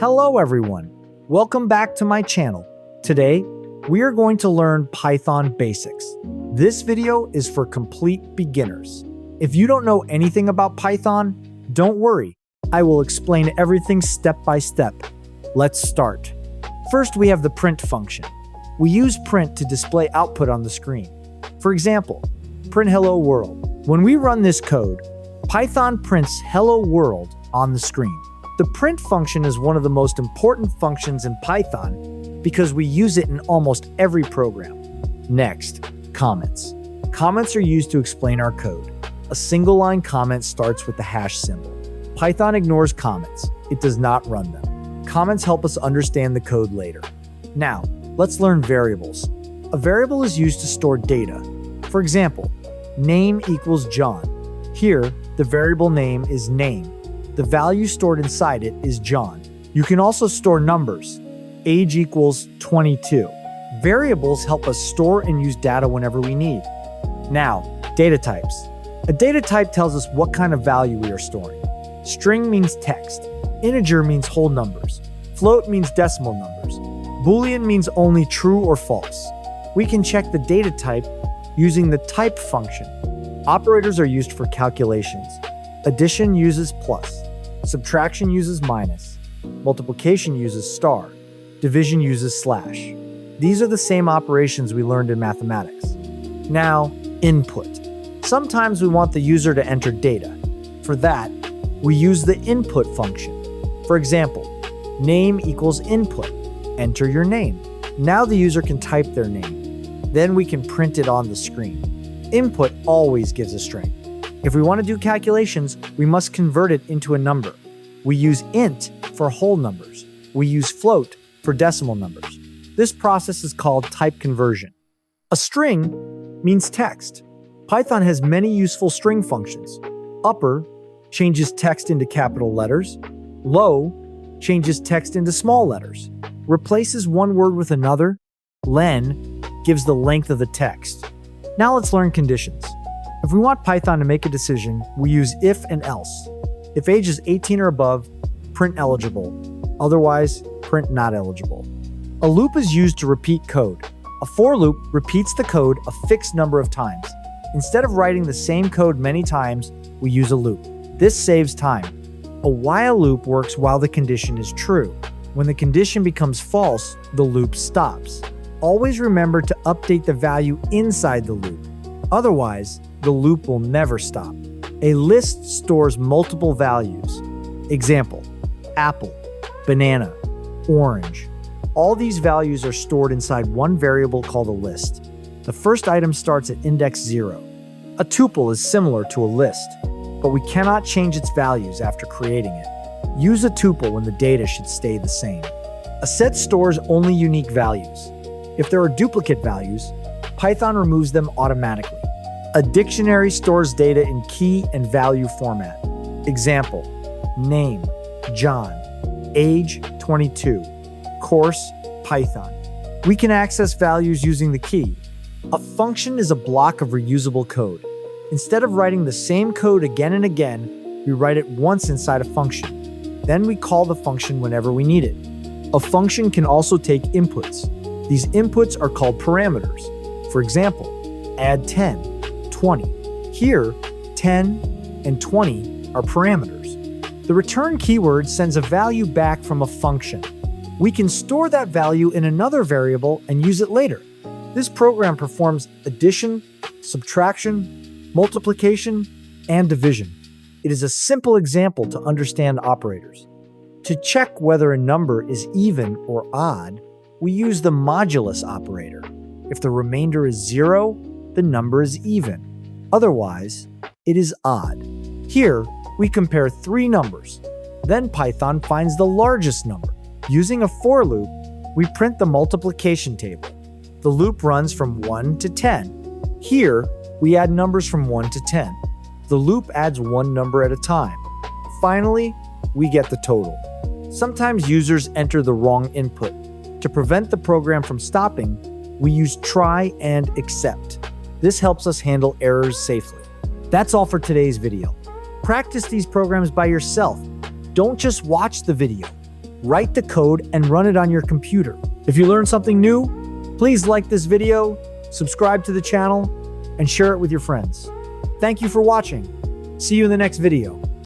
Hello everyone, welcome back to my channel. Today, we are going to learn Python basics. This video is for complete beginners. If you don't know anything about Python, don't worry, I will explain everything step by step. Let's start. First, we have the print function. We use print to display output on the screen. For example, print hello world. When we run this code, Python prints hello world on the screen. The print function is one of the most important functions in Python because we use it in almost every program. Next, comments. Comments are used to explain our code. A single line comment starts with the hash symbol. Python ignores comments. It does not run them. Comments help us understand the code later. Now, let's learn variables. A variable is used to store data. For example, name equals John. Here, the variable name is name. The value stored inside it is John. You can also store numbers. Age equals 22. Variables help us store and use data whenever we need. Now, data types. A data type tells us what kind of value we are storing. String means text. Integer means whole numbers. Float means decimal numbers. Boolean means only true or false. We can check the data type using the type function. Operators are used for calculations. Addition uses plus. Subtraction uses minus. Multiplication uses star. Division uses slash. These are the same operations we learned in mathematics. Now, input. Sometimes we want the user to enter data. For that, we use the input function. For example, name equals input. Enter your name. Now the user can type their name. Then we can print it on the screen. Input always gives a string. If we want to do calculations, we must convert it into a number. We use int for whole numbers. We use float for decimal numbers. This process is called type conversion. A string means text. Python has many useful string functions. Upper changes text into capital letters. Low changes text into small letters. Replaces one word with another. Len gives the length of the text. Now let's learn conditions. If we want Python to make a decision, we use if and else. If age is 18 or above, print eligible. Otherwise, print not eligible. A loop is used to repeat code. A for loop repeats the code a fixed number of times. Instead of writing the same code many times, we use a loop. This saves time. A while loop works while the condition is true. When the condition becomes false, the loop stops. Always remember to update the value inside the loop. Otherwise, the loop will never stop. A list stores multiple values. Example, apple, banana, orange. All these values are stored inside one variable called a list. The first item starts at index 0. A tuple is similar to a list, but we cannot change its values after creating it. Use a tuple when the data should stay the same. A set stores only unique values. If there are duplicate values, Python removes them automatically. A dictionary stores data in key and value format. Example, name, John, age, 22, course, Python. We can access values using the key. A function is a block of reusable code. Instead of writing the same code again and again, we write it once inside a function. Then we call the function whenever we need it. A function can also take inputs. These inputs are called parameters. For example, add 10. 20. Here, 10 and 20 are parameters. The return keyword sends a value back from a function. We can store that value in another variable and use it later. This program performs addition, subtraction, multiplication, and division. It is a simple example to understand operators. To check whether a number is even or odd, we use the modulus operator. If the remainder is 0, the number is even. Otherwise, it is odd. Here, we compare 3 numbers. Then Python finds the largest number. Using a for loop, we print the multiplication table. The loop runs from 1 to 10. Here, we add numbers from 1 to 10. The loop adds one number at a time. Finally, we get the total. Sometimes users enter the wrong input. To prevent the program from stopping, we use try and except. This helps us handle errors safely. That's all for today's video. Practice these programs by yourself. Don't just watch the video. write the code, and run it on your computer. If you learned something new, please like this video, subscribe to the channel, and share it with your friends. Thank you for watching. See you in the next video.